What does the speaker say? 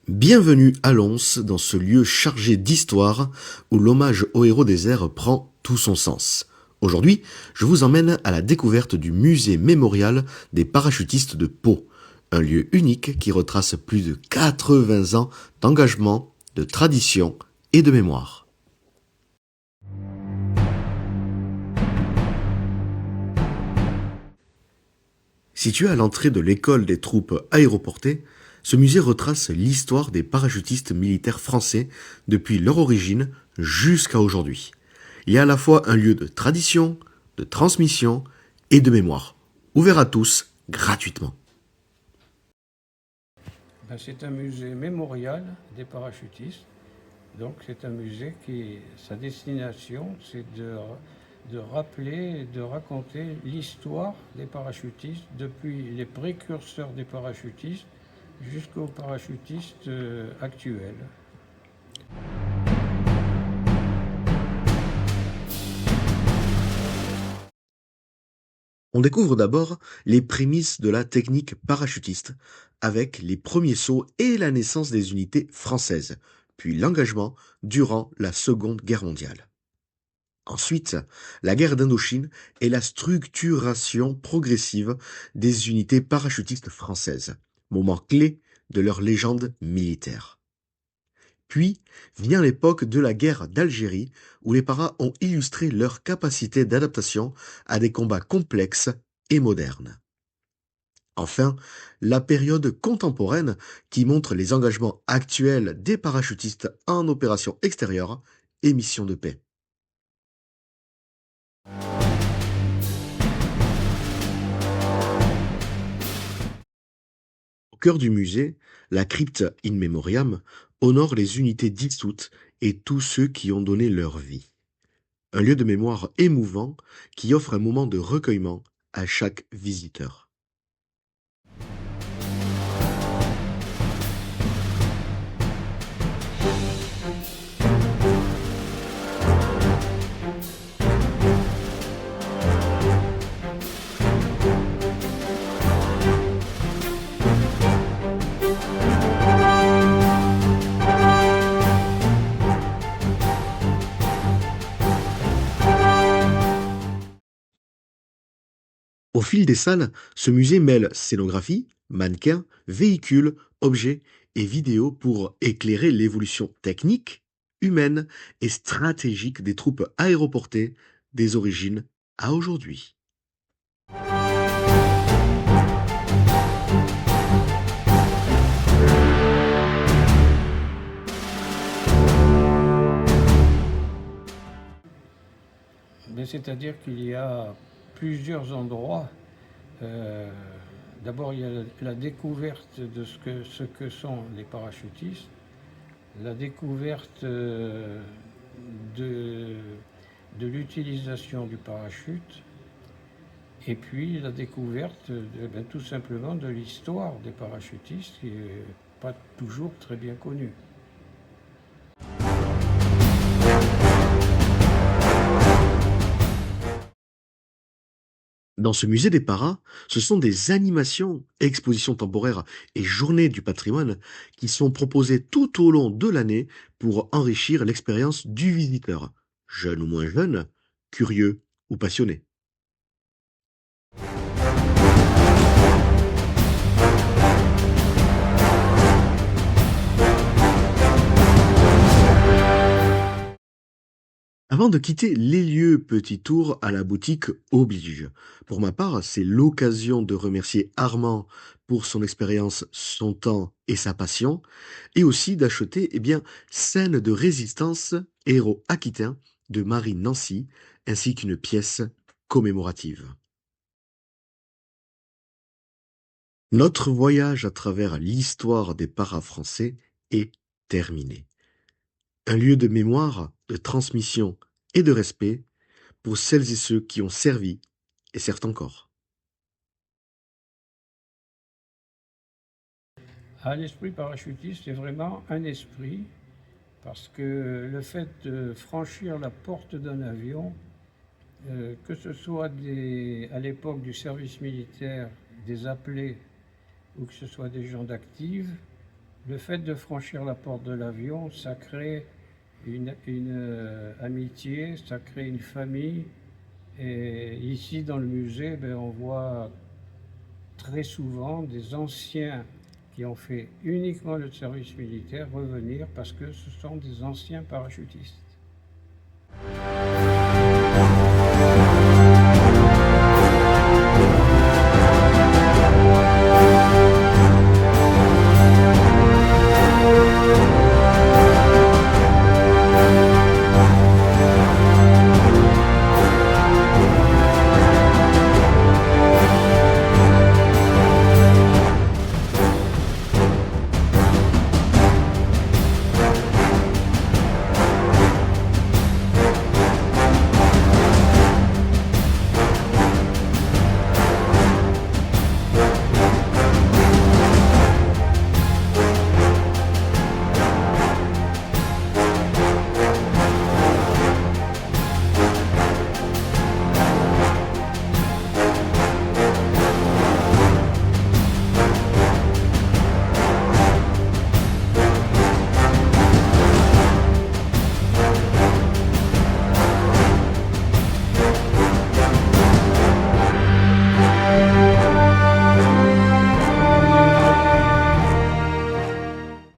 Bienvenue à Lons, dans ce lieu chargé d'histoire où l'hommage aux héros des airs prend tout son sens. Aujourd'hui, je vous emmène à la découverte du musée mémorial des parachutistes de Pau, un lieu unique qui retrace plus de 80 ans d'engagement, de tradition et de mémoire. Situé à l'entrée de l'école des troupes aéroportées, ce musée retrace l'histoire des parachutistes militaires français depuis leur origine jusqu'à aujourd'hui. Il y a à la fois un lieu de tradition, de transmission et de mémoire, ouvert à tous gratuitement. C'est un musée mémorial des parachutistes. Donc c'est un musée qui, sa destination, c'est de rappeler et de raconter l'histoire des parachutistes depuis les précurseurs des parachutistes jusqu'aux parachutistes actuels. On découvre d'abord les prémices de la technique parachutiste, avec les premiers sauts et la naissance des unités françaises, puis l'engagement durant la Seconde Guerre mondiale. Ensuite, la guerre d'Indochine et la structuration progressive des unités parachutistes françaises, moment clé de leur légende militaire. Puis vient l'époque de la guerre d'Algérie, où les paras ont illustré leur capacité d'adaptation à des combats complexes et modernes. Enfin, la période contemporaine qui montre les engagements actuels des parachutistes en opération extérieure et mission de paix. Au cœur du musée, la crypte In Memoriam honore les unités dissoutes et tous ceux qui ont donné leur vie. Un lieu de mémoire émouvant qui offre un moment de recueillement à chaque visiteur. Au fil des salles, ce musée mêle scénographie, mannequins, véhicules, objets et vidéos pour éclairer l'évolution technique, humaine et stratégique des troupes aéroportées des origines à aujourd'hui. C'est-à-dire qu'il y a plusieurs endroits. Euh, D'abord, il y a la découverte de ce que sont les parachutistes, la découverte de, de l'utilisation du parachute, et puis la découverte tout simplement de l'histoire des parachutistes qui n'est pas toujours très bien connue. Dans ce musée des paras, ce sont des animations, expositions temporaires et journées du patrimoine qui sont proposées tout au long de l'année pour enrichir l'expérience du visiteur, jeune ou moins jeune, curieux ou passionné. Avant de quitter les lieux, petit tour à la boutique oblige. Pour ma part, c'est l'occasion de remercier Armand pour son expérience, son temps et sa passion, et aussi d'acheter, Scène de résistance, héros aquitains de Marie Nancy, ainsi qu'une pièce commémorative. Notre voyage à travers l'histoire des paras français est terminé. Un lieu de mémoire, de transmission et de respect pour celles et ceux qui ont servi et servent encore. L'esprit parachutiste, c'est vraiment un esprit, parce que le fait de franchir la porte d'un avion, que ce soit à l'époque du service militaire, des appelés, ou que ce soit des gens d'active, Le fait de franchir la porte de l'avion, ça crée une amitié, ça crée une famille. Et ici, dans le musée, ben, on voit très souvent des anciens qui ont fait uniquement le service militaire revenir parce que ce sont des anciens parachutistes.